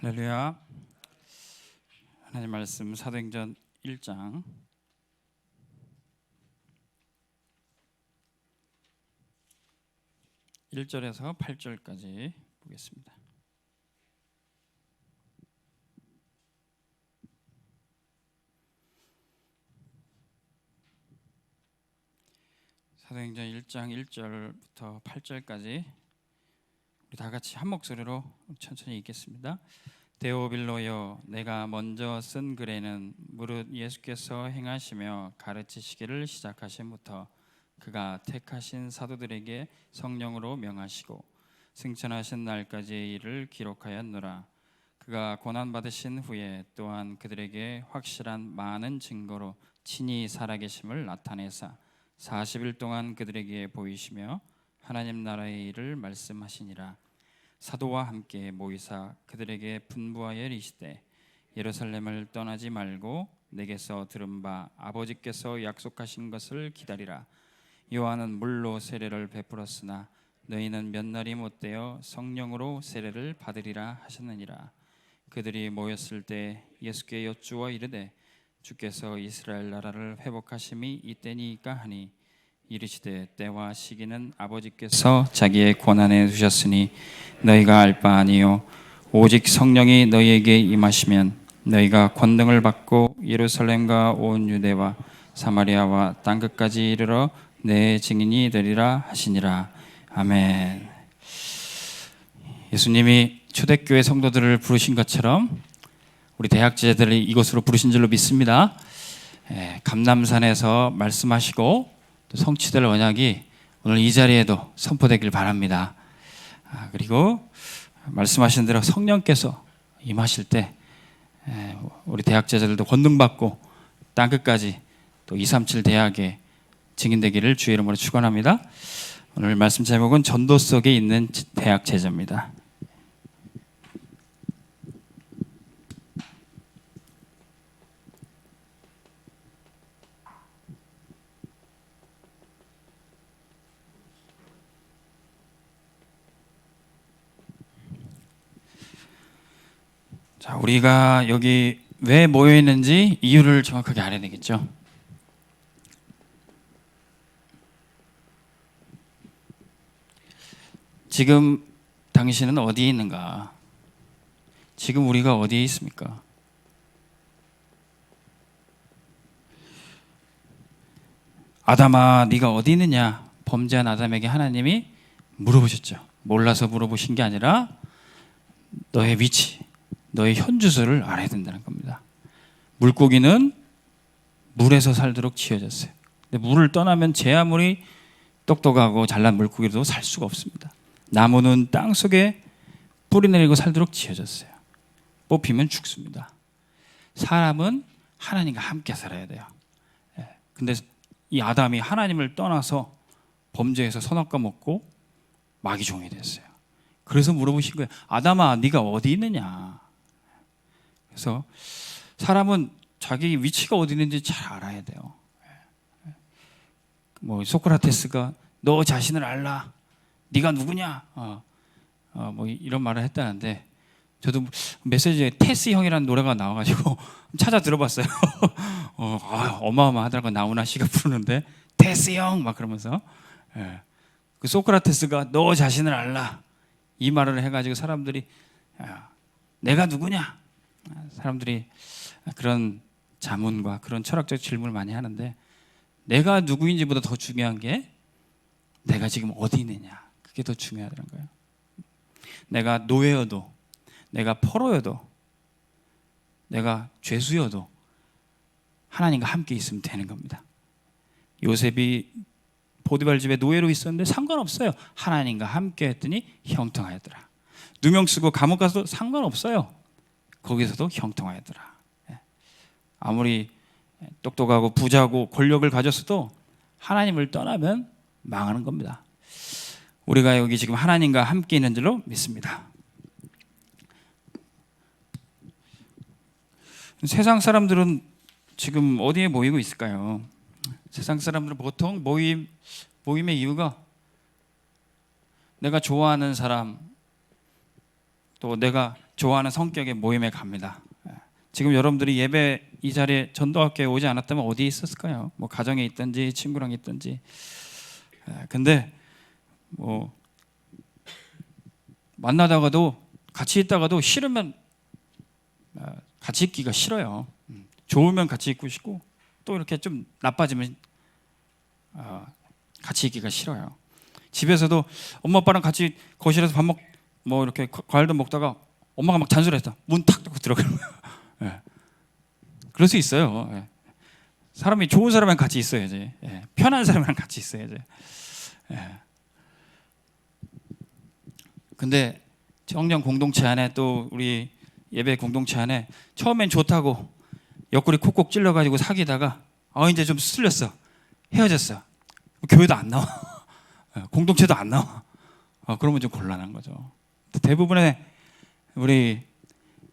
할렐루야. 하나님 말씀 사도행전 1장 1절에서 8절까지 보겠습니다. 사도행전 1장 1절부터 8절까지 우리 다 같이 한 목소리로 천천히 읽겠습니다. 데오빌로여, 내가 먼저 쓴 글에는 무릇 예수께서 행하시며 가르치시기를 시작하심부터 그가 택하신 사도들에게 성령으로 명하시고 승천하신 날까지의 일을 기록하였노라. 그가 고난받으신 후에 또한 그들에게 확실한 많은 증거로 친히 살아계심을 나타내사 40일 동안 그들에게 보이시며 하나님 나라의 일을 말씀하시니라. 사도와 함께 모이사 그들에게 분부하여 이르시되 예루살렘을 떠나지 말고 내게서 들은 바 아버지께서 약속하신 것을 기다리라. 요한은 물로 세례를 베풀었으나 너희는 몇 날이 못되어 성령으로 세례를 받으리라 하셨느니라. 그들이 모였을 때 예수께 여쭈어 이르되 주께서 이스라엘 나라를 회복하심이 이때니까 하니 이르시되 때와 시기는 아버지께서 자기의 권한에 두셨으니 너희가 알 바 아니요 오직 성령이 너희에게 임하시면 너희가 권능을 받고 예루살렘과 온 유대와 사마리아와 땅끝까지 이르러 내 증인이 되리라 하시니라. 아멘. 예수님이 초대교회 성도들을 부르신 것처럼 우리 대학제자들을 이곳으로 부르신 줄로 믿습니다. 감람산에서 말씀하시고 또 성취될 언약이 오늘 이 자리에도 선포되길 바랍니다. 그리고 말씀하신 대로 성령께서 임하실 때 우리 대학제자들도 권능받고 땅끝까지 또 237 대학에 증인되기를 주의 이름으로 축원합니다. 오늘 말씀 제목은 전도 속에 있는 대학제자입니다. 자, 우리가 여기 왜 모여 있는지 이유를 정확하게 알아야 되겠죠. 지금 당신은 어디에 있는가? 지금 우리가 어디에 있습니까? 아담아, 네가 어디 있느냐? 범죄한 아담에게 하나님이 물어보셨죠. 몰라서 물어보신 게 아니라 너의 위치, 너의 현 주소를 알아야 된다는 겁니다. 물고기는 물에서 살도록 지어졌어요. 근데 물을 떠나면 제 아무리 똑똑하고 잘난 물고기도 살 수가 없습니다. 나무는 땅 속에 뿌리 내리고 살도록 지어졌어요. 뽑히면 죽습니다. 사람은 하나님과 함께 살아야 돼요. 근데 이 아담이 하나님을 떠나서 범죄해서 선악과 먹고 마귀 종이 됐어요. 그래서 물어보신 거예요. 아담아, 네가 어디 있느냐? 그래서 사람은 자기 위치가 어디 있는지 잘 알아야 돼요. 뭐 소크라테스가 너 자신을 알라. 네가 누구냐? 뭐 이런 말을 했다는데 저도 메시지에 테스 형이라는 노래가 나와가지고 찾아 들어봤어요. 어마어마하더라고. 나훈아 씨가 부르는데 테스 형 막 그러면서 그 소크라테스가 너 자신을 알라 이 말을 해가지고 사람들이 내가 누구냐? 사람들이 그런 자문과 그런 철학적 질문을 많이 하는데 내가 누구인지보다 더 중요한 게 내가 지금 어디 있느냐, 그게 더 중요하다는 거예요. 내가 노예여도 내가 포로여도 내가 죄수여도 하나님과 함께 있으면 되는 겁니다. 요셉이 보디발 집에 노예로 있었는데 상관없어요. 하나님과 함께 했더니 형통하였더라. 누명 쓰고 감옥 가서도 상관없어요. 거기서도 형통하였더라. 아무리 똑똑하고 부자고 권력을 가졌어도 하나님을 떠나면 망하는 겁니다. 우리가 여기 지금 하나님과 함께 있는 줄로 믿습니다. 세상 사람들은 지금 어디에 모이고 있을까요? 세상 사람들은 보통 모임의 이유가 내가 좋아하는 사람, 또 내가 좋아하는 성격의 모임에 갑니다. 지금 여러분들이 예배 이 자리에 전도학교에 오지 않았다면 어디에 있었을까요? 뭐 가정에 있든지 친구랑 있든지. 근데 뭐 만나다가도 같이 있다가도 싫으면 같이 있기가 싫어요. 좋으면 같이 있고 싶고 또 이렇게 좀 나빠지면 같이 있기가 싫어요. 집에서도 엄마 아빠랑 같이 거실에서 뭐 이렇게 과일도 먹다가 엄마가 막 잔소리했다. 문 탁 닫고 들어가는 거예요. 예. 그럴 수 있어요. 예. 사람이 좋은 사람이랑 같이 있어야지. 예. 편한 사람이랑 같이 있어야지. 예. 근데 청년 공동체 안에 또 우리 예배 공동체 안에 처음엔 좋다고 옆구리 콕콕 찔러가지고 사귀다가 이제 좀 쓸렸어. 헤어졌어. 교회도 안 나와. 공동체도 안 나와. 그러면 좀 곤란한 거죠. 대부분의 우리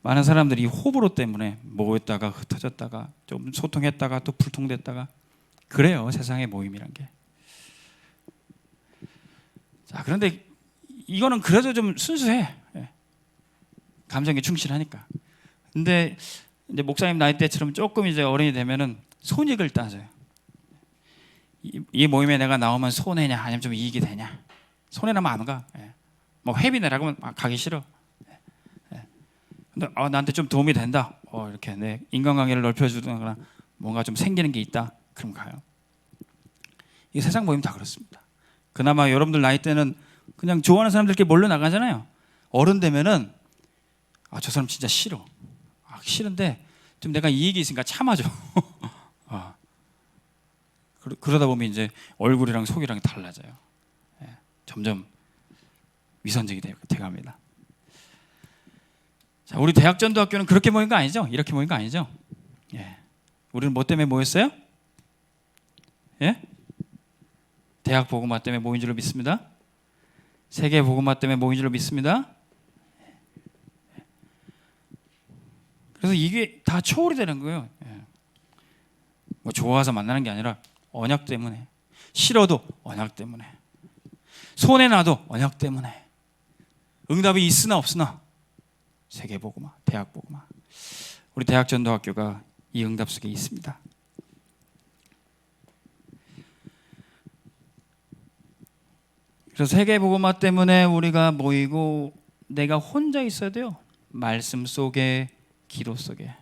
많은 사람들이 호불호 때문에 모였다가 흩어졌다가 좀 소통했다가 또 불통됐다가 그래요. 세상의 모임이란 게. 자, 그런데 이거는 그래도 좀 순수해. 감정에 충실하니까. 근데 이제 목사님 나이 때처럼 조금 이제 어른이 되면은 손익을 따져요. 이 모임에 내가 나오면 손해냐 아니면 좀 이익이 되냐. 손해나면 안 가. 뭐 회비 내라고 하면 가기 싫어. 근데 나한테 좀 도움이 된다. 이렇게 내 인간관계를 넓혀주거나 뭔가 좀 생기는 게 있다. 그럼 가요. 이 세상 모임 다 그렇습니다. 그나마 여러분들 나이 때는 그냥 좋아하는 사람들끼리 몰려 나가잖아요. 어른 되면은 저 사람 진짜 싫어. 싫은데 좀 내가 이익이 있으니까 참아줘. 그러다 보면 이제 얼굴이랑 속이랑 달라져요. 점점 위선적이 돼갑니다. 자, 우리 대학전도학교는 그렇게 모인 거 아니죠? 이렇게 모인 거 아니죠? 우리는 뭐 때문에 모였어요? 대학 복음화 때문에 모인 줄로 믿습니다. 세계 복음화 때문에 모인 줄로 믿습니다. 그래서 이게 다 초월이 되는 거예요. 뭐 좋아서 만나는 게 아니라 언약 때문에, 싫어도 언약 때문에, 손해나도 언약 때문에, 응답이 있으나 없으나 세계 복음화, 대학 복음화. 우리 대학전도학교가 이 응답 속에 있습니다. 그래서 세계 복음화 때문에 우리가 모이고 내가 혼자 있어야 돼요. 말씀 속에, 기도 속에.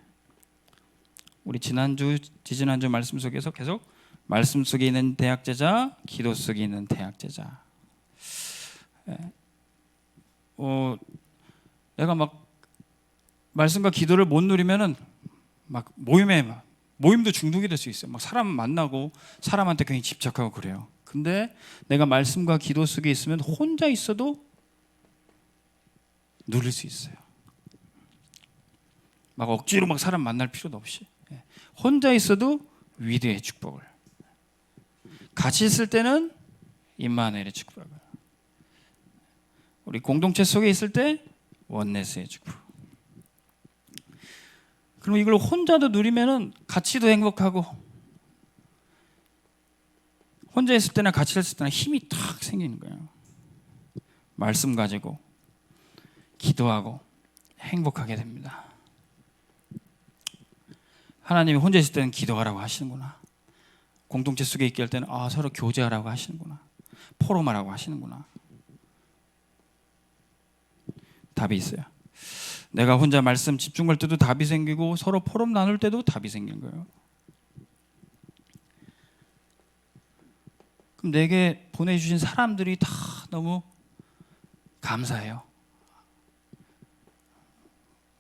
우리 지지난주 말씀 속에서 계속 말씀 속에 있는 대학제자, 기도 속에 있는 대학제자. 내가 막 말씀과 기도를 못 누리면은 막 모임도 중독이 될 수 있어요. 막 사람 만나고 사람한테 괜히 집착하고 그래요. 근데 내가 말씀과 기도 속에 있으면 혼자 있어도 누릴 수 있어요. 막 억지로 막 사람 만날 필요도 없이 혼자 있어도 위대의 축복을, 같이 있을 때는 임마누엘의 축복을, 우리 공동체 속에 있을 때 원네스의 축복. 그럼 이걸 혼자도 누리면은 같이도 행복하고, 혼자 있을 때나 같이 있을 때나 힘이 탁 생기는 거예요. 말씀 가지고 기도하고 행복하게 됩니다. 하나님이 혼자 있을 때는 기도하라고 하시는구나. 공동체 속에 있게 할 때는 서로 교제하라고 하시는구나. 포럼하라고 하시는구나. 답이 있어요. 내가 혼자 말씀 집중할 때도 답이 생기고 서로 포럼 나눌 때도 답이 생기는 거예요. 그럼 내게 보내주신 사람들이 다 너무 감사해요.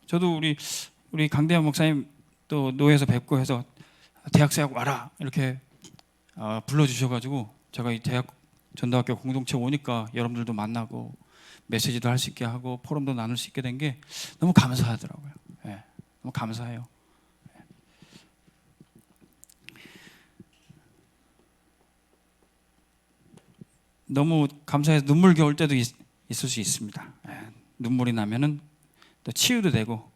저도 우리 강대현 목사님 또 노예에서 뵙고 해서 대학생하고 와라 이렇게 불러주셔가지고 제가 이 대학 전도학교 공동체 오니까 여러분들도 만나고 메시지도 할 수 있게 하고 포럼도 나눌 수 있게 된 게 너무 감사하더라고요. 너무 감사해요. 너무 감사해서 눈물 겨울 때도 있을 수 있습니다. 눈물이 나면은 또 치유도 되고.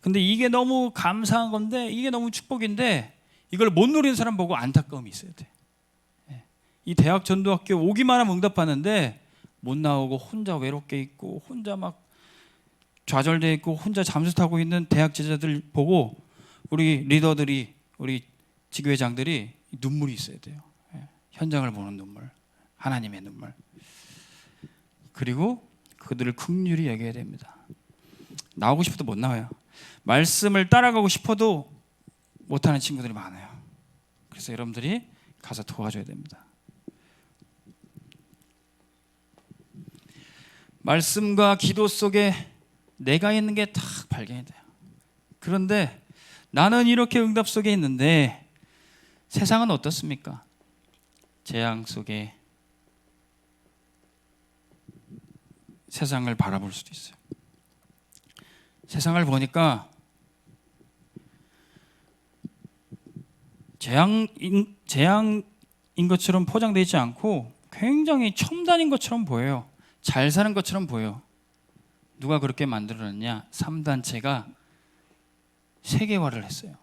근데 이게 너무 감사한 건데, 이게 너무 축복인데 이걸 못 누리는 사람 보고 안타까움이 있어야 돼. 이 대학 전도학교 오기만 하면 응답하는데 못 나오고 혼자 외롭게 있고 혼자 막 좌절되어 있고 혼자 잠수 타고 있는 대학 제자들 보고 우리 리더들이, 우리 지교회장들이 눈물이 있어야 돼요. 현장을 보는 눈물, 하나님의 눈물. 그리고 그들을 긍휼히 여겨야 됩니다. 나오고 싶어도 못 나와요. 말씀을 따라가고 싶어도 못하는 친구들이 많아요. 그래서 여러분들이 가서 도와줘야 됩니다. 말씀과 기도 속에 내가 있는 게 딱 발견이 돼요. 그런데 나는 이렇게 응답 속에 있는데 세상은 어떻습니까? 재앙 속에 세상을 바라볼 수도 있어요. 세상을 보니까 재앙인 것처럼 포장되어 있지 않고 굉장히 첨단인 것처럼 보여요. 잘 사는 것처럼 보여요. 누가 그렇게 만들어냈냐? 3단체가 세계화를 했어요.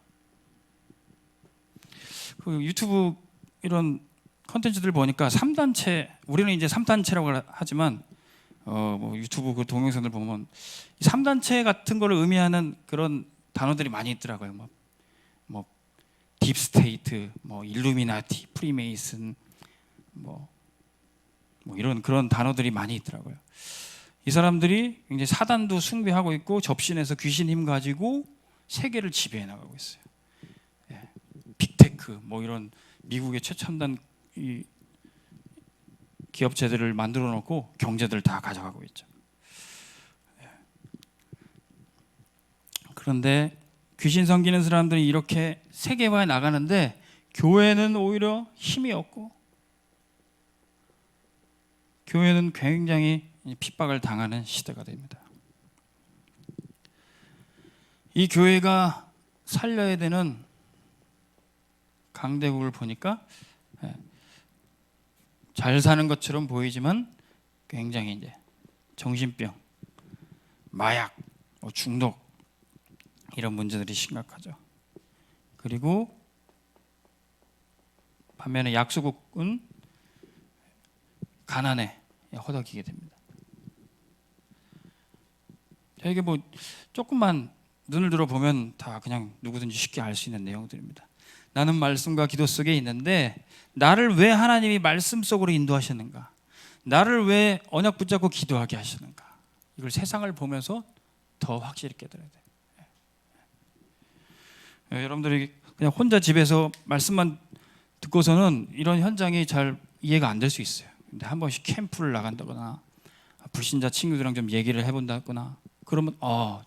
그 유튜브 이런 컨텐츠들 보니까 3단체, 우리는 이제 3단체라고 하지만 뭐 유튜브 그 동영상들 보면 3단체 같은 거를 의미하는 그런 단어들이 많이 있더라고요. 뭐 딥스테이트, 뭐 일루미나티, 프리메이슨, 뭐 이런 그런 단어들이 많이 있더라고요. 이 사람들이 이제 사단도 숭배하고 있고 접신해서 귀신 힘 가지고 세계를 지배해 나가고 있어요. 빅테크, 뭐 이런 미국의 최첨단 이 기업체들을 만들어 놓고 경제들 다 가져가고 있죠. 그런데 귀신 섬기는 사람들이 이렇게 세계화에 나가는데 교회는 오히려 힘이 없고 교회는 굉장히 핍박을 당하는 시대가 됩니다. 이 교회가 살려야 되는 강대국을 보니까 잘 사는 것처럼 보이지만 굉장히 이제 정신병, 마약, 중독 이런 문제들이 심각하죠. 그리고 반면에 약소국은 가난에 허덕이게 됩니다. 이게 뭐 조금만 눈을 들어 보면 다 그냥 누구든지 쉽게 알 수 있는 내용들입니다. 나는 말씀과 기도 속에 있는데 나를 왜 하나님이 말씀 속으로 인도하시는가? 나를 왜 언약 붙잡고 기도하게 하시는가? 이걸 세상을 보면서 더 확실히 깨달아야 돼요. 여러분들이 그냥 혼자 집에서 말씀만 듣고서는 이런 현장이 잘 이해가 안 될 수 있어요. 근데 한 번씩 캠프를 나간다거나 불신자 친구들이랑 좀 얘기를 해본다거나 그러면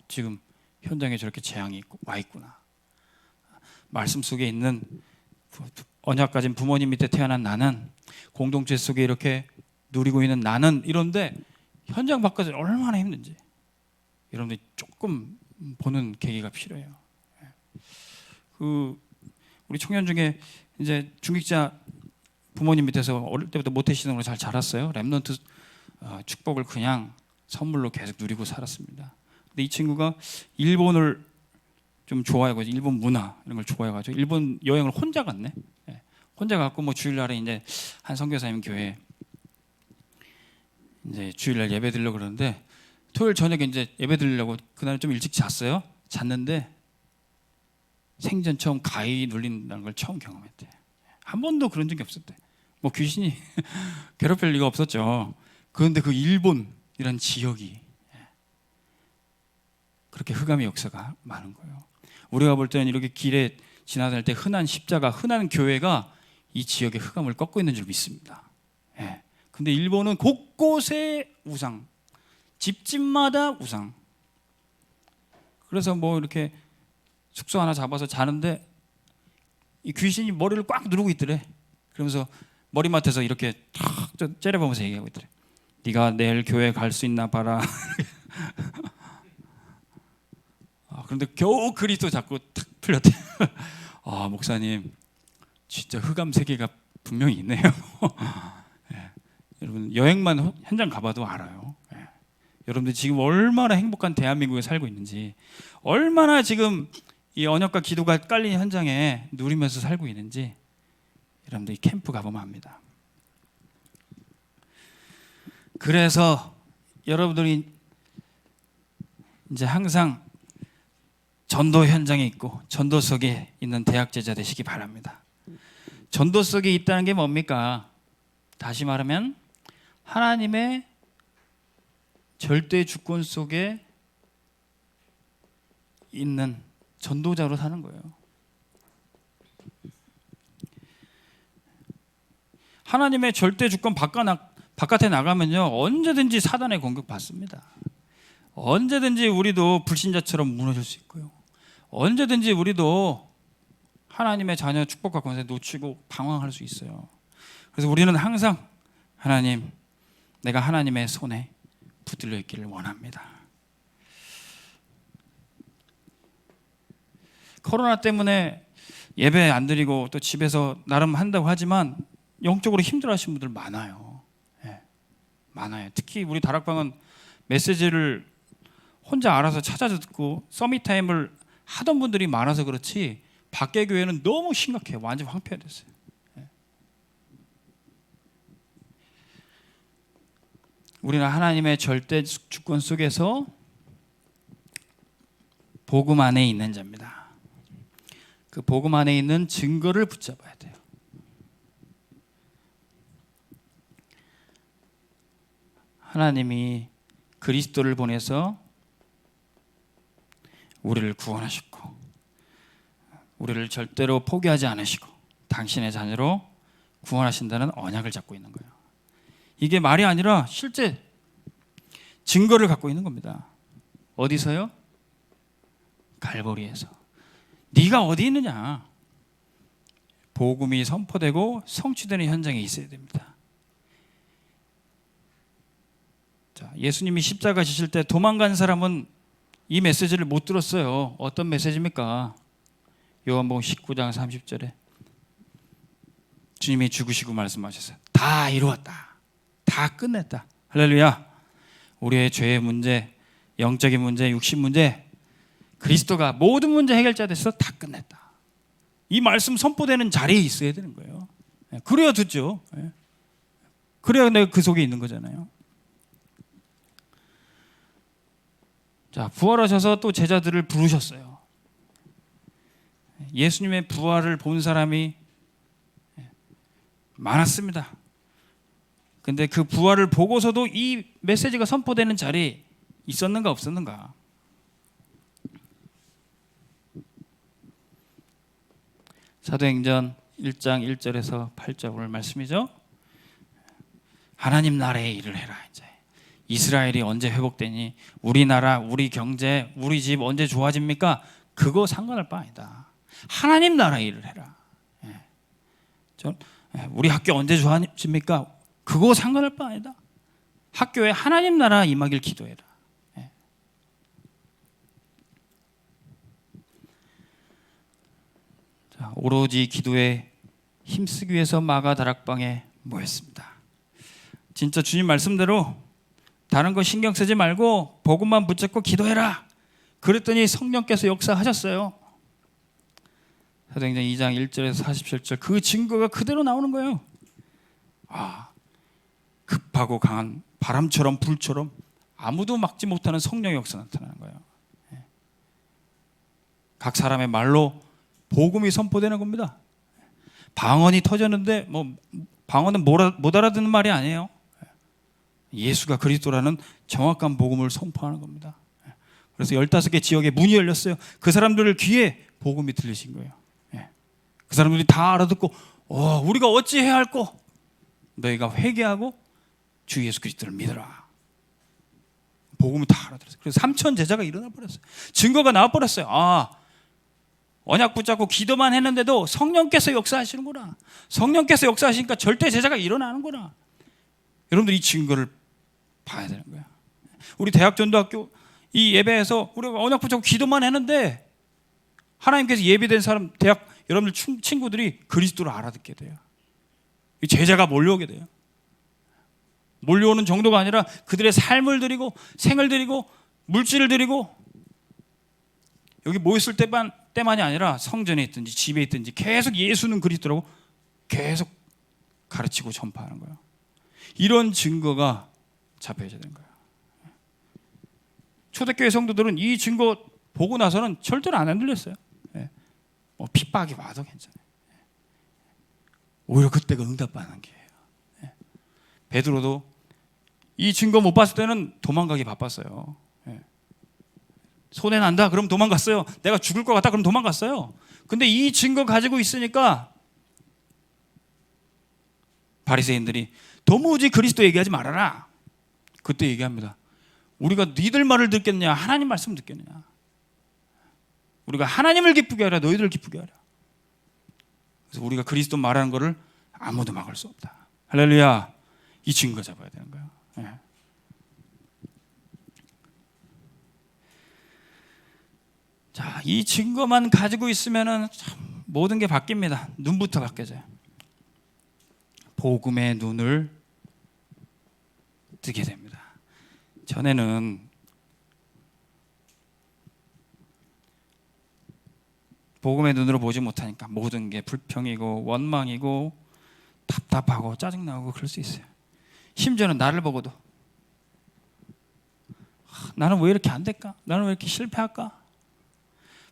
지금 현장에 저렇게 재앙이 와 있구나. 말씀 속에 있는 언약 가진 부모님 밑에 태어난 나는, 공동체 속에 이렇게 누리고 있는 나는, 이런데 현장 바깥은 얼마나 힘든지 여러분들이 조금 보는 계기가 필요해요. 우리 청년 중에 이제 중직자 부모님 밑에서 어릴 때부터 모태신앙으로 잘 자랐어요. 렘넌트 축복을 그냥 선물로 계속 누리고 살았습니다. 근데 이 친구가 일본을 좀 좋아해가지고 일본 문화 이런 걸 좋아해가지고 일본 여행을 혼자 갔네. 혼자 갔고 뭐 주일날에 이제 한 선교사님 교회 이제 주일날 예배 드리려고 그러는데 토요일 저녁에 이제 예배 드리려고 그날 좀 일찍 잤어요. 잤는데 생전 처음 가위 눌린다는 걸 처음 경험했대. 한 번도 그런 적이 없었대. 뭐 귀신이 괴롭힐 리가 없었죠. 그런데 그 일본이란 지역이 그렇게 흑암의 역사가 많은 거예요. 우리가 볼 때는 이렇게 길에 지나다닐 때 흔한 십자가, 흔한 교회가 이 지역의 흑암을 꺾고 있는 줄 믿습니다. 근데 일본은 곳곳에 우상, 집집마다 우상. 그래서 뭐 이렇게 숙소 하나 잡아서 자는데 이 귀신이 머리를 꽉 누르고 있더래. 그러면서 머리맡에서 이렇게 탁 째려보면서 얘기하고 있더래. 네가 내일 교회 갈 수 있나 봐라. 그런데 겨우 그리스도 잡고 탁 풀렸대. 목사님 진짜 흑암 세계가 분명히 있네요. 여러분 여행만 현장 가봐도 알아요. 여러분들 지금 얼마나 행복한 대한민국에 살고 있는지, 얼마나 지금 이 언약과 기도가 깔린 현장에 누리면서 살고 있는지 여러분들 이 캠프 가보면 압니다. 그래서 여러분들이 이제 항상 전도 현장에 있고 전도석에 있는 대학제자 되시기 바랍니다. 전도석에 있다는 게 뭡니까? 다시 말하면 하나님의 절대 주권 속에 있는 전도자로 사는 거예요. 하나님의 절대 주권 바깥에 나가면요, 언제든지 사단의 공격 받습니다. 언제든지 우리도 불신자처럼 무너질 수 있고요. 언제든지 우리도 하나님의 자녀 축복과 권세 놓치고 방황할 수 있어요. 그래서 우리는 항상 하나님, 내가 하나님의 손에 붙들려 있기를 원합니다. 코로나 때문에 예배 안 드리고 또 집에서 나름 한다고 하지만 영적으로 힘들어하시는 분들 많아요. 많아요. 특히 우리 다락방은 메시지를 혼자 알아서 찾아 듣고 서밋 타임을 하던 분들이 많아서 그렇지 밖에 교회는 너무 심각해요. 완전 황폐화됐어요. 우리는 하나님의 절대 주권 속에서 복음 안에 있는 자입니다. 그 복음 안에 있는 증거를 붙잡아야 돼요. 하나님이 그리스도를 보내서 우리를 구원하셨고 우리를 절대로 포기하지 않으시고 당신의 자녀로 구원하신다는 언약을 잡고 있는 거예요. 이게 말이 아니라 실제 증거를 갖고 있는 겁니다. 어디서요? 갈보리에서. 네가 어디 있느냐? 복음이 선포되고 성취되는 현장에 있어야 됩니다. 자, 예수님이 십자가 지실 때 도망간 사람은 이 메시지를 못 들었어요. 어떤 메시지입니까? 요한복음 19장 30절에 주님이 죽으시고 말씀하셨어요. 다 이루었다. 다 끝냈다. 할렐루야. 우리의 죄의 문제, 영적인 문제, 육신 문제, 그리스도가 모든 문제 해결자 돼서 다 끝냈다. 이 말씀 선포되는 자리에 있어야 되는 거예요. 그래야 듣죠. 그래야 내가 그 속에 있는 거잖아요. 자, 부활하셔서 또 제자들을 부르셨어요. 예수님의 부활을 본 사람이 많았습니다. 근데 그 부활을 보고서도 이 메시지가 선포되는 자리에 있었는가 없었는가? 사도행전 1장 1절에서 8절 오늘 말씀이죠. 하나님 나라의 일을 해라. 이제 이스라엘이 언제 회복되니? 우리나라, 우리 경제, 우리 집 언제 좋아집니까? 그거 상관할 바 아니다. 하나님 나라의 일을 해라. 우리 학교 언제 좋아집니까? 그거 상관할 바 아니다. 학교에 하나님 나라 임하길 기도해라. 자, 오로지 기도에 힘쓰기 위해서 마가 다락방에 모였습니다. 진짜 주님 말씀대로 다른 거 신경 쓰지 말고 복음만 붙잡고 기도해라. 그랬더니 성령께서 역사하셨어요. 사도행전 2장 1절에서 47절 그 증거가 그대로 나오는 거예요. 급하고 강한 바람처럼 불처럼 아무도 막지 못하는 성령의 역사 나타나는 거예요. 각 사람의 말로 복음이 선포되는 겁니다. 방언이 터졌는데 뭐 방언은 못 알아듣는 말이 아니에요. 예수가 그리스도라는 정확한 복음을 선포하는 겁니다. 그래서 15개 지역에 문이 열렸어요. 그 사람들 귀에 복음이 들리신 거예요. 그 사람들이 다 알아듣고 우리가 어찌해야 할꼬? 너희가 회개하고 주 예수 그리스도를 믿어라. 복음을 다 알아들었어요. 그래서 3천 제자가 일어나 버렸어요. 증거가 나와 버렸어요. 언약 붙잡고 기도만 했는데도 성령께서 역사하시는구나. 성령께서 역사하시니까 절대 제자가 일어나는구나. 여러분들 이 증거를 봐야 되는 거야. 우리 대학 전도학교 이 예배에서 우리가 언약 붙잡고 기도만 했는데 하나님께서 예비된 사람 대학 여러분들 친구들이 그리스도를 알아듣게 돼요. 제자가 몰려오게 돼요. 몰려오는 정도가 아니라 그들의 삶을 드리고 생을 드리고 물질을 드리고 여기 모였을 때만이 아니라 성전에 있든지 집에 있든지 계속 예수는 그리스도라고 계속 가르치고 전파하는 거예요. 이런 증거가 잡혀야 되는 거예요. 초대교회 성도들은 이 증거 보고 나서는 절대로 안 흔들렸어요. 예. 뭐 핍박이 와도 괜찮아요. 오히려 그때가 응답받는 기회예요. 예. 베드로도 이 증거 못 봤을 때는 도망가기 바빴어요. 예. 손해 난다 그럼 도망갔어요. 내가 죽을 것 같다 그럼 도망갔어요. 근데 이 증거 가지고 있으니까 바리새인들이 도무지 그리스도 얘기하지 말아라. 그때 얘기합니다. 우리가 니들 말을 듣겠느냐 하나님 말씀 듣겠느냐. 우리가 하나님을 기쁘게 하라 너희들을 기쁘게 하라. 그래서 우리가 그리스도 말하는 것을 아무도 막을 수 없다. 할렐루야. 이 증거 잡아야 되는 거예요. 예. 자, 이 증거만 가지고 있으면은 참 모든 게 바뀝니다. 눈부터 바뀌어져요. 복음의 눈을 뜨게 됩니다. 전에는 복음의 눈으로 보지 못하니까 모든 게 불평이고 원망이고 답답하고 짜증나고 그럴 수 있어요. 심지어는 나를 보고도 나는 왜 이렇게 안 될까? 나는 왜 이렇게 실패할까?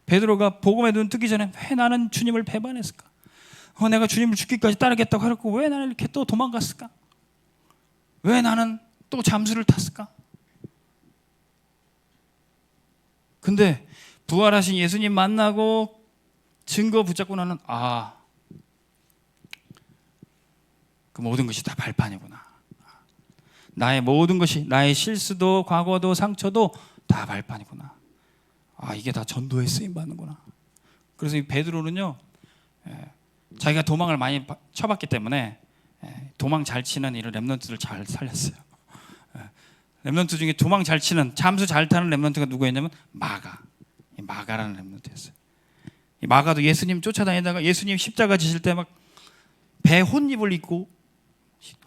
베드로가 복음의 눈 뜨기 전에 왜 나는 주님을 배반했을까? 내가 주님을 죽기까지 따르겠다고 하고 왜 나는 이렇게 또 도망갔을까? 왜 나는 또 잠수를 탔을까? 근데 부활하신 예수님 만나고 증거 붙잡고 나는 그 모든 것이 다 발판이구나. 나의 모든 것이 나의 실수도 과거도 상처도 다 발판이구나. 이게 다 전도에 쓰임 받는구나. 그래서 이 베드로는요, 자기가 도망을 많이 쳐봤기 때문에 도망 잘 치는 이런 렘넌트를 잘 살렸어요. 렘넌트 중에 도망 잘 치는 잠수 잘 타는 렘넌트가 누구였냐면 마가라는 렘넌트였어요. 이 마가도 예수님 쫓아다니다가 예수님 십자가 지실 때 막 배 혼입을 입고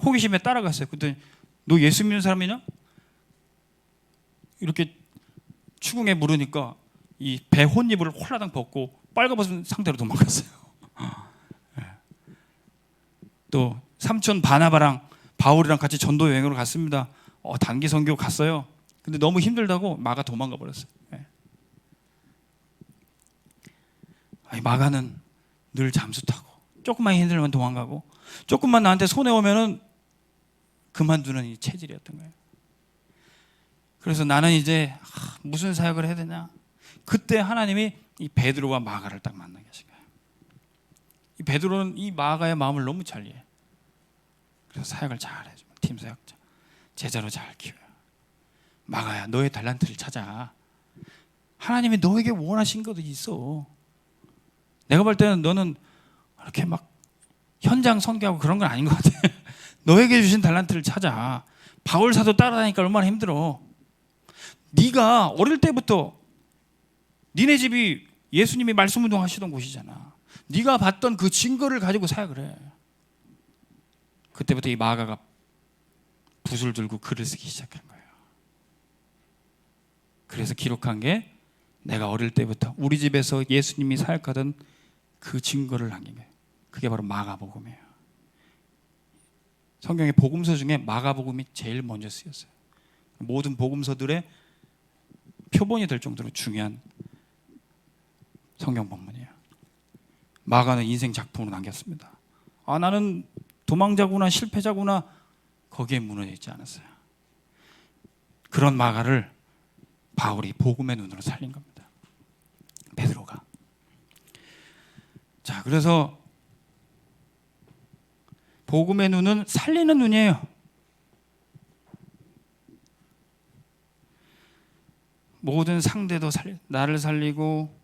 호기심에 따라갔어요. 그랬더니 너 예수 믿는 사람이냐? 이렇게 추궁에 물으니까 이 배 혼입을 홀라당 벗고 빨가벗은 상태로 도망갔어요. 또 삼촌 바나바랑 바울이랑 같이 전도 여행으로 갔습니다. 단기 선교 갔어요. 근데 너무 힘들다고 마가 도망가 버렸어요. 마가는 늘 잠수 타고 조금만 힘들면 도망가고 조금만 나한테 손해 오면은 그만두는 이 체질이었던 거예요. 그래서 나는 이제 무슨 사역을 해야 되냐. 그때 하나님이 이 베드로와 마가를 딱 만나게 하신 거예요. 이 베드로는 이 마가의 마음을 너무 잘 이해해요. 그래서 사역을 잘 해줘. 팀 사역자 제자로 잘 키워요. 마가야 너의 달란트를 찾아. 하나님이 너에게 원하신 것도 있어. 내가 볼 때는 너는 이렇게 막 현장 선교하고 그런 건 아닌 것 같아. 너에게 주신 달란트를 찾아. 바울 사도 따라다니까 얼마나 힘들어. 네가 어릴 때부터 니네 집이 예수님이 말씀 운동하시던 곳이잖아. 네가 봤던 그 증거를 가지고 사역을 해. 그때부터 이 마가가 붓을 들고 글을 쓰기 시작한 거예요. 그래서 기록한 게 내가 어릴 때부터 우리 집에서 예수님이 사역하던 그 증거를 남긴 거예요. 그게 바로 마가복음이에요. 성경의 복음서 중에 마가복음이 제일 먼저 쓰였어요. 모든 복음서들의 표본이 될 정도로 중요한 성경 본문이에요. 마가는 인생 작품으로 남겼습니다. 나는 도망자구나 실패자구나 거기에 무너져 있지 않았어요. 그런 마가를 바울이 복음의 눈으로 살린 겁니다. 베드로가. 자, 그래서 복음의 눈은 살리는 눈이에요. 모든 상대도 나를 살리고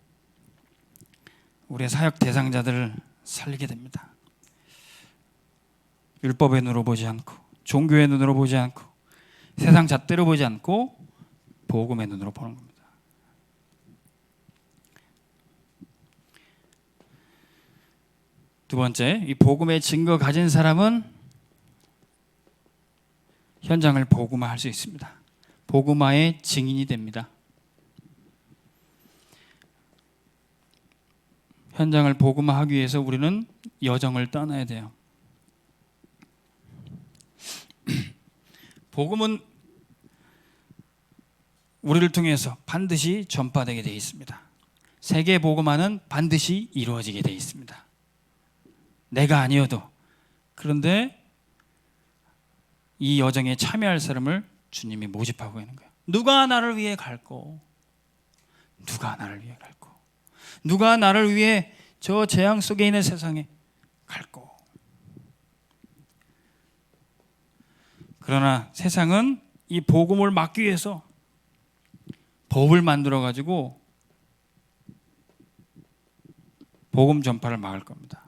우리의 사역 대상자들을 살리게 됩니다. 율법의 눈으로 보지 않고 종교의 눈으로 보지 않고 세상 잣대로 보지 않고 복음의 눈으로 보는 겁니다. 두 번째, 이 복음의 증거 가진 사람은 현장을 복음화할 수 있습니다. 복음화의 증인이 됩니다. 현장을 복음화하기 위해서 우리는 여정을 떠나야 돼요. 복음은 우리를 통해서 반드시 전파되게 되어 있습니다. 세계 복음화는 반드시 이루어지게 되어 있습니다. 내가 아니어도. 그런데 이 여정에 참여할 사람을 주님이 모집하고 있는 거예요. 누가 나를 위해 갈고? 누가 나를 위해 갈고? 누가 나를 위해 저 재앙 속에 있는 세상에 갈고? 그러나 세상은 이 복음을 막기 위해서 법을 만들어 가지고 복음 전파를 막을 겁니다.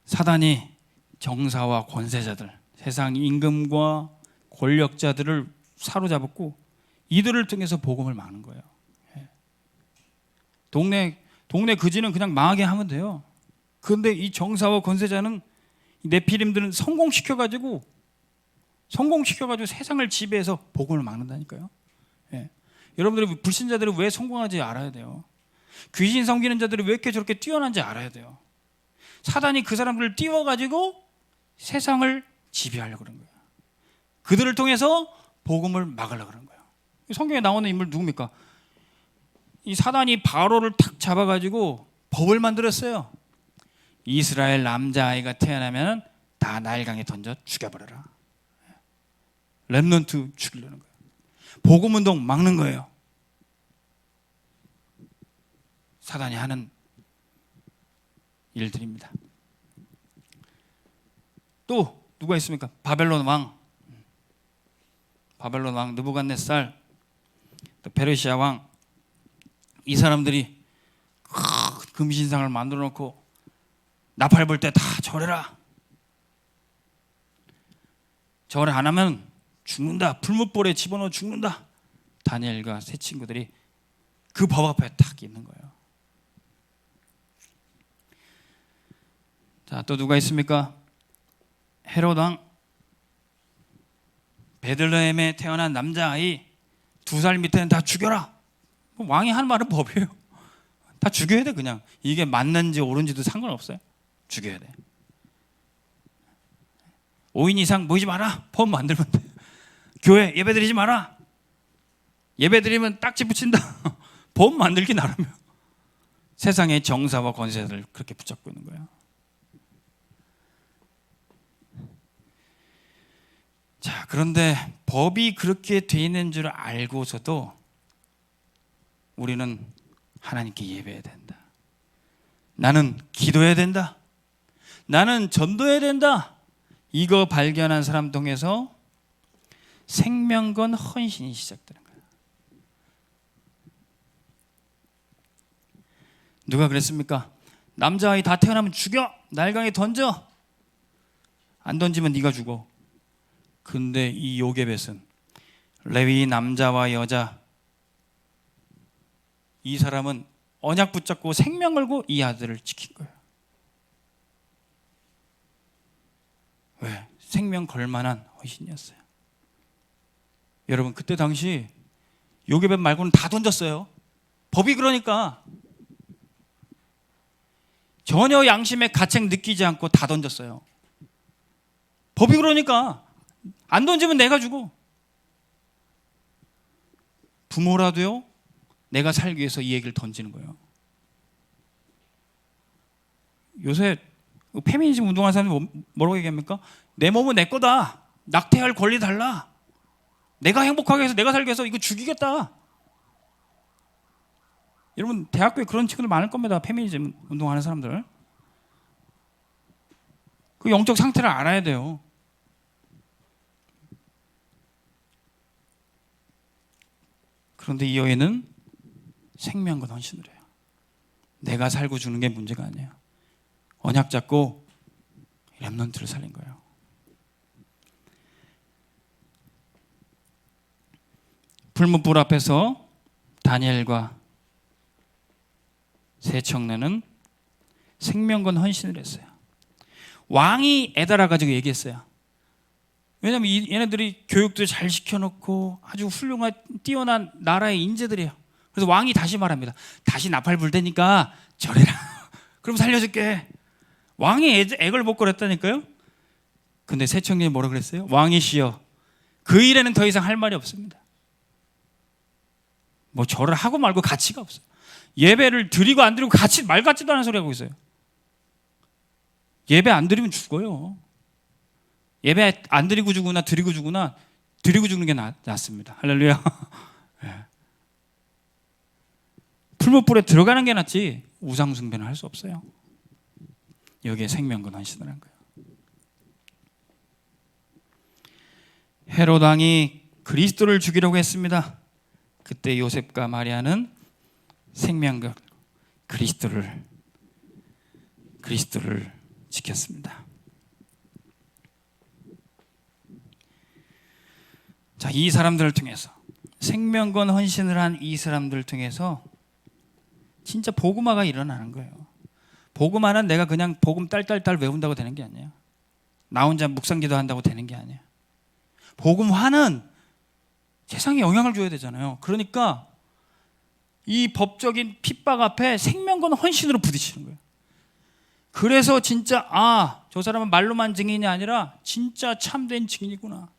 사단이 정사와 권세자들, 세상 임금과 권력자들을 사로잡았고 이들을 통해서 복음을 막는 거예요. 동네 그지는 그냥 망하게 하면 돼요. 그런데 이 정사와 권세자는 네피림들은 성공시켜가지고 세상을 지배해서 복음을 막는다니까요. 여러분들이 불신자들이 왜 성공하는지 알아야 돼요. 귀신 섬기는 자들이 왜 이렇게 저렇게 뛰어난지 알아야 돼요. 사단이 그 사람들을 띄워가지고 세상을 지배하려고 그런 거예요. 그들을 통해서 복음을 막으려고 그런 거예요. 성경에 나오는 인물 누굽니까? 이 사단이 바로를 탁 잡아가지고 법을 만들었어요. 이스라엘 남자아이가 태어나면 다 나일강에 던져 죽여버려라. 렘넌트 죽이려는 거예요. 복음운동 막는 거예요. 사단이 하는 일들입니다. 또 누가 있습니까? 바벨론 왕 느부갓네살, 또 페르시아 왕, 이 사람들이 금신상을 만들어 놓고 나팔 불 때 다 절해라. 절 안 하면 죽는다. 풀무불에 집어넣어 죽는다. 다니엘과 세 친구들이 그 법 앞에 딱 있는 거예요. 자, 또 누가 있습니까? 헤롯 왕, 베들레헴에 태어난 남자아이 2살 밑에는 다 죽여라. 왕이 하는 말은 법이에요. 다 죽여야 돼. 그냥 이게 맞는지 옳은지도 상관없어요. 죽여야 돼. 5인 이상 모이지 마라. 법 만들면 돼. 교회 예배 드리지 마라. 예배 드리면 딱지 붙인다. 법 만들기 나름이에요. 세상의 정사와 권세를 그렇게 붙잡고 있는 거예요. 자, 그런데 법이 그렇게 돼 있는 줄 알고서도 우리는 하나님께 예배해야 된다. 나는 기도해야 된다. 나는 전도해야 된다. 이거 발견한 사람 통해서 생명건 헌신이 시작되는 거예요. 누가 그랬습니까? 남자아이 다 태어나면 죽여. 나일강에 던져. 안 던지면 네가 죽어. 근데 이 요게벳은 레위 남자와 여자, 이 사람은 언약 붙잡고 생명 걸고 이 아들을 지킨 거예요. 왜? 생명 걸만한 헌신이었어요. 여러분, 그때 당시 요게벳 말고는 다 던졌어요. 법이 그러니까 전혀 양심의 가책 느끼지 않고 다 던졌어요. 법이 그러니까 안 던지면 내가 죽어. 부모라도요, 내가 살기 위해서 이 얘기를 던지는 거예요. 요새 페미니즘 운동하는 사람이 뭐라고 얘기합니까? 내 몸은 내 거다. 낙태할 권리 달라. 내가 행복하게 해서 내가 살기 위해서 이거 죽이겠다. 여러분, 대학교에 그런 친구들 많을 겁니다. 페미니즘 운동하는 사람들. 그 영적 상태를 알아야 돼요. 그런데 이 여인은 생명과 헌신을 해요. 내가 살고 주는 게 문제가 아니에요. 언약 잡고 렘넌트를 살린 거예요. 풀무불 앞에서 다니엘과 세 청년은 생명건 헌신을 했어요. 왕이 애달아 가지고 얘기했어요. 왜냐하면 얘네들이 교육도 잘 시켜놓고 아주 훌륭한 뛰어난 나라의 인재들이에요. 그래서 왕이 다시 말합니다. 다시 나팔 불 테니까 절해라. 그럼 살려줄게. 왕이 액을 먹고 그랬다니까요. 근데 세 청년이 뭐라 그랬어요? 왕이시여, 그 일에는 더 이상 할 말이 없습니다. 뭐 절을 하고 말고 가치가 없어요. 예배를 드리고 안 드리고 같이 말 같지도 않은 소리 하고 있어요. 예배 안 드리면 죽어요. 예배 안 드리고 죽으나 드리고 죽으나 드리고 죽는 게 낫습니다. 할렐루야. 네. 풀무불에 들어가는 게 낫지 우상 숭배는 할 수 없어요. 여기에 생명과 헌신을 한 거예요. 헤롯 왕이 그리스도를 죽이려고 했습니다. 그때 요셉과 마리아는 생명과 그리스도를 지켰습니다. 자, 이 사람들을 통해서 생명건 헌신을 한 이 사람들을 통해서 진짜 복음화가 일어나는 거예요. 복음화는 내가 그냥 복음 딸딸딸 외운다고 되는 게 아니에요. 나 혼자 묵상기도 한다고 되는 게 아니에요. 복음화는 세상에 영향을 줘야 되잖아요. 그러니까 이 법적인 핍박 앞에 생명건 헌신으로 부딪히는 거예요. 그래서 진짜 저 사람은 말로만 증인이 아니라 진짜 참된 증인이구나.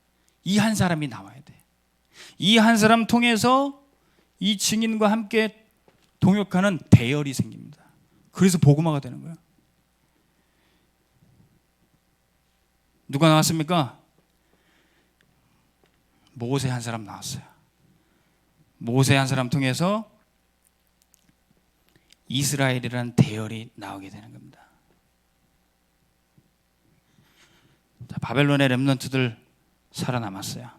이 한 사람이 나와야 돼. 이 한 사람 통해서 이 증인과 함께 동역하는 대열이 생깁니다. 그래서 복음화가 되는 거예요. 누가 나왔습니까? 모세 한 사람 나왔어요. 모세 한 사람 통해서 이스라엘이라는 대열이 나오게 되는 겁니다. 자, 바벨론의 렘넌트들 살아남았어요.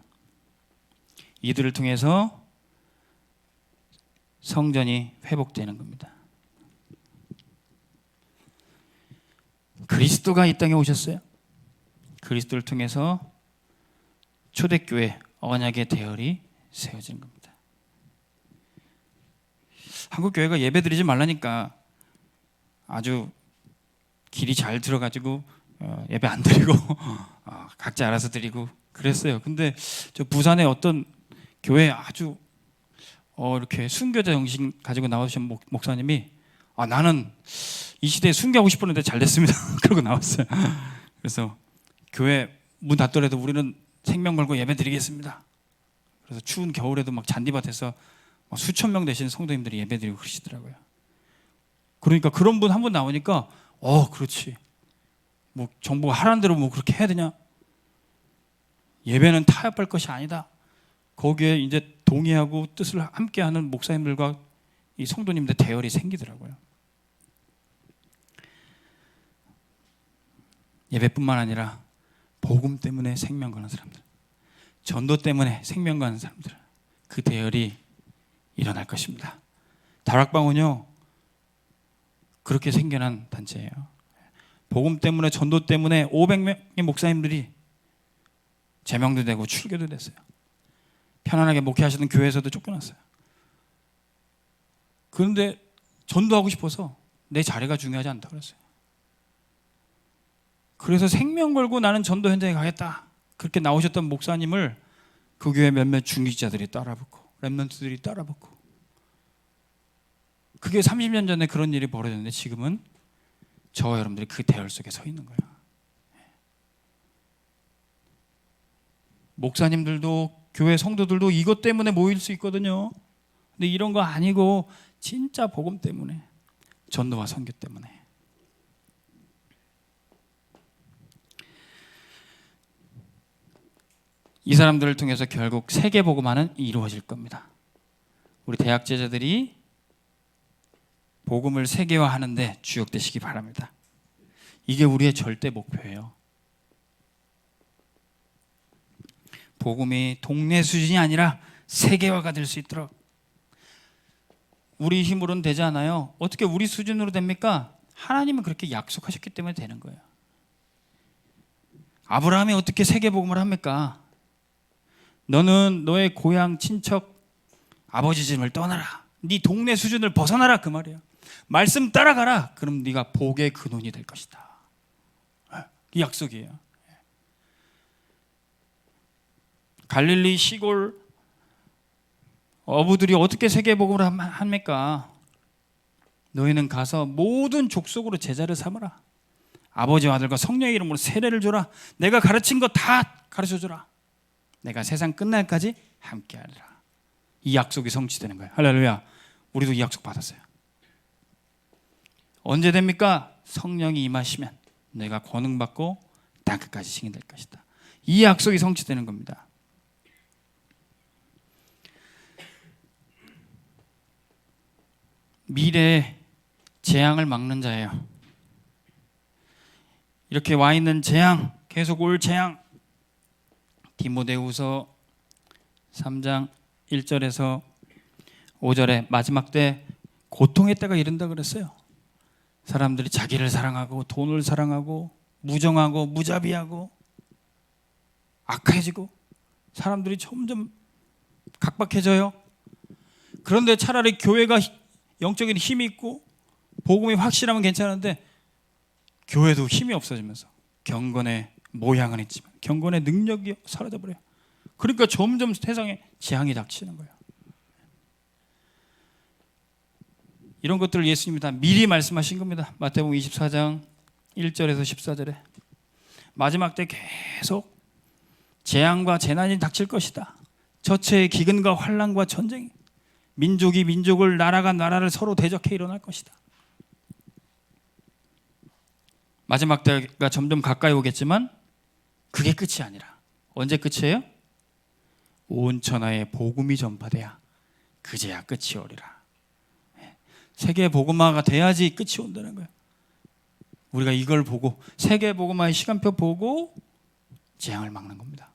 이들을 통해서 성전이 회복되는 겁니다. 그리스도가 이 땅에 오셨어요. 그리스도를 통해서 초대교회 언약의 대열이 세워지는 겁니다. 한국 교회가 예배 드리지 말라니까 아주 길이 잘 들어가지고 예배 안 드리고 각자 알아서 드리고 그랬어요. 근데 저 부산의 어떤 교회 아주 이렇게 순교자 정신 가지고 나오신 목사님이 나는 이 시대에 순교하고 싶었는데 잘 됐습니다. 그러고 나왔어요. 그래서 교회 문 닫더라도 우리는 생명 걸고 예배 드리겠습니다. 그래서 추운 겨울에도 막 잔디밭에서 수천 명 되신 성도님들이 예배 드리고 그러시더라고요. 그러니까 그런 분 한 분 나오니까 그렇지. 뭐 정부가 하라는 대로 뭐 그렇게 해야 되냐? 예배는 타협할 것이 아니다. 거기에 이제 동의하고 뜻을 함께하는 목사님들과 이 성도님들 대열이 생기더라고요. 예배뿐만 아니라 복음 때문에 생명 거는 사람들, 전도 때문에 생명 거는 사람들, 그 대열이 일어날 것입니다. 다락방은요 그렇게 생겨난 단체예요. 복음 때문에 전도 때문에 500명의 목사님들이 제명도 되고 출교도 됐어요. 편안하게 목회하시던 교회에서도 쫓겨났어요. 그런데 전도하고 싶어서 내 자리가 중요하지 않다 그랬어요. 그래서 생명 걸고 나는 전도 현장에 가겠다 그렇게 나오셨던 목사님을 그 교회 몇몇 중직자들이 따라붙고 렘넌트들이 따라붙고, 그게 30년 전에 그런 일이 벌어졌는데 지금은 저와 여러분들이 그 대열 속에 서 있는 거예요. 목사님들도 교회 성도들도 이것 때문에 모일 수 있거든요. 근데 이런 거 아니고 진짜 복음 때문에, 전도와 선교 때문에. 이 사람들을 통해서 결국 세계 복음화는 이루어질 겁니다. 우리 대학 제자들이 복음을 세계화하는데 주역되시기 바랍니다. 이게 우리의 절대 목표예요. 복음이 동네 수준이 아니라 세계화가 될 수 있도록. 우리 힘으로는 되지 않아요. 어떻게 우리 수준으로 됩니까? 하나님은 그렇게 약속하셨기 때문에 되는 거예요. 아브라함이 어떻게 세계 복음을 합니까? 너는 너의 고향 친척 아버지 집을 떠나라. 네 동네 수준을 벗어나라 그 말이에요. 말씀 따라가라. 그럼 네가 복의 근원이 될 것이다. 이 약속이에요. 갈릴리 시골 어부들이 어떻게 세계복음을 합니까? 너희는 가서 모든 족속으로 제자를 삼으라. 아버지와 아들과 성령의 이름으로 세례를 줘라. 내가 가르친 거 다 가르쳐줘라. 내가 세상 끝날까지 함께하리라. 이 약속이 성취되는 거예요. 할렐루야. 우리도 이 약속 받았어요. 언제 됩니까? 성령이 임하시면 내가 권능받고 땅끝까지 증인될 것이다. 이 약속이 성취되는 겁니다. 미래의 재앙을 막는 자예요. 이렇게 와 있는 재앙, 계속 올 재앙. 디모데후서 3장 1절에서 5절에 마지막 때 고통의 때가 이른다 그랬어요. 사람들이 자기를 사랑하고 돈을 사랑하고 무정하고 무자비하고 악해지고 사람들이 점점 각박해져요. 그런데 차라리 교회가 영적인 힘이 있고 복음이 확실하면 괜찮은데 교회도 힘이 없어지면서 경건의 모양은 있지만 경건의 능력이 사라져버려요. 그러니까 점점 세상에 재앙이 닥치는 거예요. 이런 것들을 예수님이 다 미리 말씀하신 겁니다. 마태복음 24장 1절에서 14절에 마지막 때 계속 재앙과 재난이 닥칠 것이다. 저체의 기근과 환난과 전쟁이, 민족이 민족을, 나라가 나라를 서로 대적해 일어날 것이다. 마지막 때가 점점 가까이 오겠지만 그게 끝이 아니라 언제 끝이에요? 온 천하에 복음이 전파돼야 그제야 끝이 오리라. 세계 복음화가 돼야지 끝이 온다는 거예요. 우리가 이걸 보고 세계 복음화의 시간표 보고 재앙을 막는 겁니다.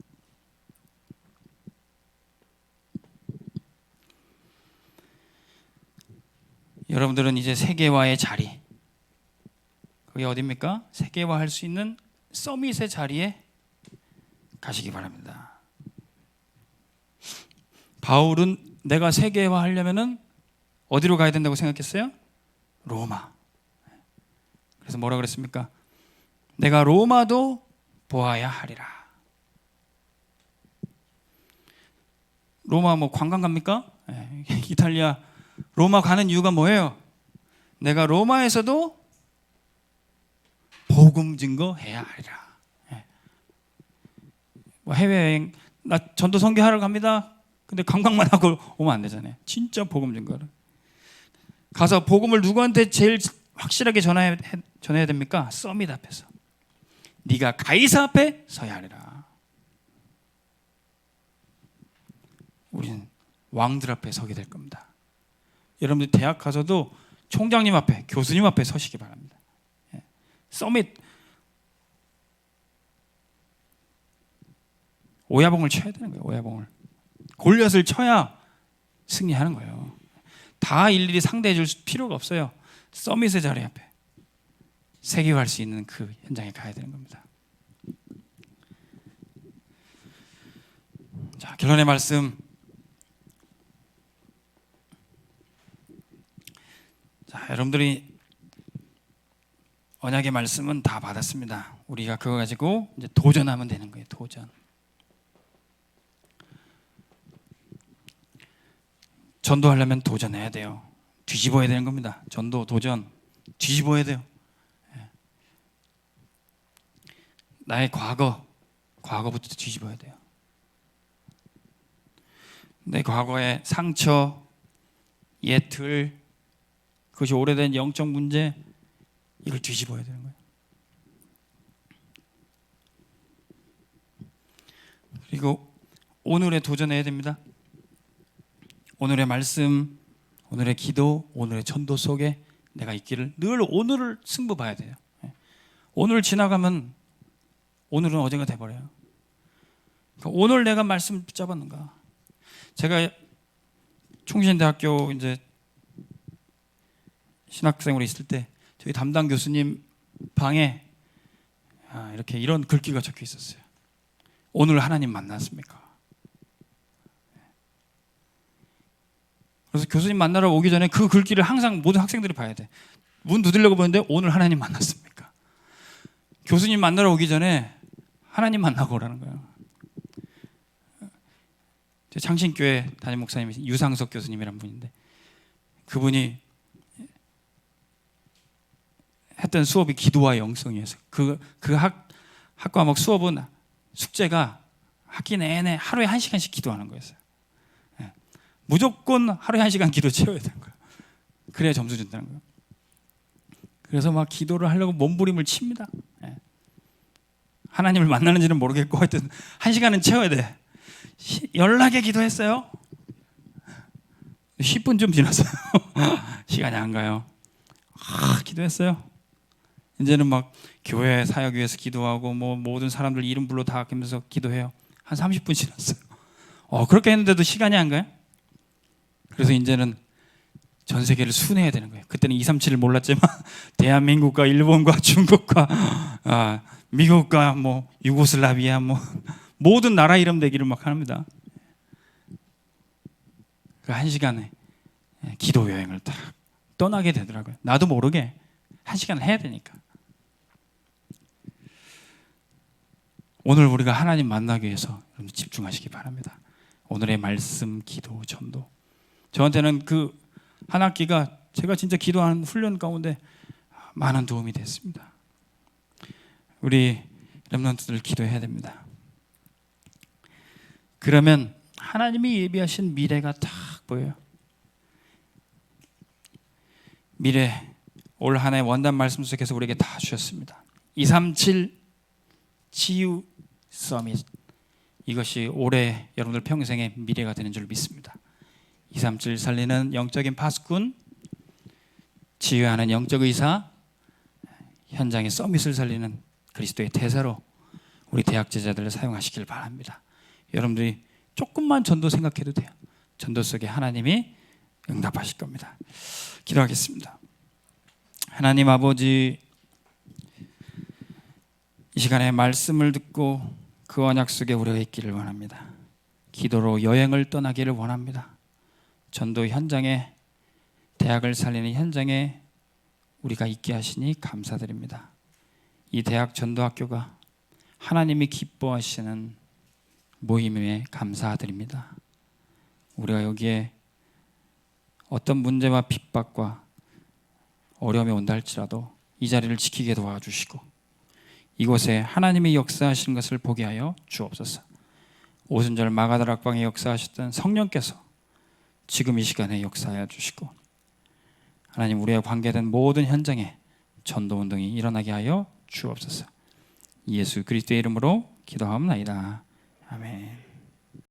여러분들은 이제 세계화의 자리, 그게 어디입니까? 세계화할 수 있는 서밋의 자리에 가시기 바랍니다. 바울은 내가 세계화하려면은 어디로 가야 된다고 생각했어요? 로마. 그래서 뭐라 그랬습니까? 내가 로마도 보아야 하리라. 로마 뭐 관광 갑니까? 이탈리아 로마 가는 이유가 뭐예요? 내가 로마에서도 복음 증거해야 하리라. 뭐 해외여행 나 전도 선교하러 갑니다. 근데 관광만 하고 오면 안 되잖아요. 진짜 복음 증거를 가서 복음을 누구한테 제일 확실하게 전해야 됩니까? 서밋 앞에서. 네가 가이사 앞에 서야 하리라. 우리는 왕들 앞에 서게 될 겁니다. 여러분들 대학 가서도 총장님 앞에, 교수님 앞에 서시기 바랍니다. 서밋. 오야봉을 쳐야 되는 거예요. 오야봉을. 골리앗을 쳐야 승리하는 거예요. 다 일일이 상대해 줄 필요가 없어요. 서밋의 자리 앞에 세계화할 수 있는 그 현장에 가야 되는 겁니다. 자, 결론의 말씀. 자, 여러분들이 언약의 말씀은 다 받았습니다. 우리가 그거 가지고 이제 도전하면 되는 거예요. 도전. 전도하려면 도전해야 돼요. 뒤집어야 되는 겁니다. 전도, 도전, 뒤집어야 돼요. 나의 과거부터 뒤집어야 돼요. 내 과거의 상처, 옛틀, 그것이 오래된 영적 문제, 이걸 뒤집어야 되는 거예요. 그리고 오늘에 도전해야 됩니다. 오늘의 말씀, 오늘의 기도, 오늘의 전도 속에 내가 있기를 늘 오늘을 승부 봐야 돼요. 오늘 지나가면 오늘은 어제가 돼버려요. 그러니까 오늘 내가 말씀 붙잡았는가. 제가 총신대학교 이제 신학생으로 있을 때 저희 담당 교수님 방에 이렇게 이런 글귀가 적혀 있었어요. 오늘 하나님 만났습니까? 그래서 교수님 만나러 오기 전에 그 글귀를 항상 모든 학생들이 봐야 돼. 문 두드리려고 보는데 오늘 하나님 만났습니까? 교수님 만나러 오기 전에 하나님 만나고 오라는 거예요. 창신교회 담임 목사님이 유상석 교수님이란 분인데 그분이 했던 수업이 기도와 영성이었어요. 그 학 과목 수업은 숙제가 학기 내내 하루에 1시간씩 기도하는 거였어요. 예. 무조건 하루에 1시간 기도 채워야 되는 거예요. 그래야 점수 준다는 거예요. 그래서 막 기도를 하려고 몸부림을 칩니다. 예. 하나님을 만나는지는 모르겠고 하여튼 1시간은 채워야 돼. 연락에 기도했어요. 10분 좀 지났어요. 시간이 안 가요. 기도했어요. 이제는 막 교회 사역 위해서 기도하고 뭐 모든 사람들 이름 불러 다 하면서 기도해요. 한 30분 지났어요. 그렇게 했는데도 시간이 안 가요. 그래서 이제는 전 세계를 순회해야 되는 거예요. 그때는 237을 몰랐지만 대한민국과 일본과 중국과 미국과 뭐 유고슬라비아 뭐 모든 나라 이름 대기를 막 합니다. 그 1시간에 기도 여행을 딱 떠나게 되더라고요. 나도 모르게 1시간을 해야 되니까. 오늘 우리가 하나님 만나기 위해서 집중하시기 바랍니다. 오늘의 말씀, 기도, 전도. 저한테는 그 한 학기가 제가 진짜 기도하는 훈련 가운데 많은 도움이 됐습니다. 우리 렘넌트들 기도해야 됩니다. 그러면 하나님이 예비하신 미래가 딱 보여요. 미래 올 한 해 원단 말씀 속에서 우리에게 다 주셨습니다. 237 치유 서밋, 이것이 올해 여러분들 평생의 미래가 되는 줄 믿습니다. 237 살리는 영적인 파수꾼, 치유하는 영적 의사, 현장의 서밋을 살리는 그리스도의 대사로 우리 대학 제자들을 사용하시길 바랍니다. 여러분들이 조금만 전도 생각해도 돼요. 전도 속에 하나님이 응답하실 겁니다. 기도하겠습니다. 하나님 아버지, 이 시간에 말씀을 듣고 그 언약 속에 우리가 있기를 원합니다. 기도로 여행을 떠나기를 원합니다. 전도 현장에, 대학을 살리는 현장에 우리가 있게 하시니 감사드립니다. 이 대학 전도학교가 하나님이 기뻐하시는 모임에 감사드립니다. 우리가 여기에 어떤 문제와 핍박과 어려움이 온다 할지라도 이 자리를 지키게 도와주시고 이곳에 하나님이 역사하시는 것을 보게 하여 주옵소서. 오순절 마가다락방에 역사하셨던 성령께서 지금 이 시간에 역사하여 주시고 하나님, 우리와 관계된 모든 현장에 전도운동이 일어나게 하여 주옵소서. 예수 그리스도의 이름으로 기도하옵나이다. 아멘.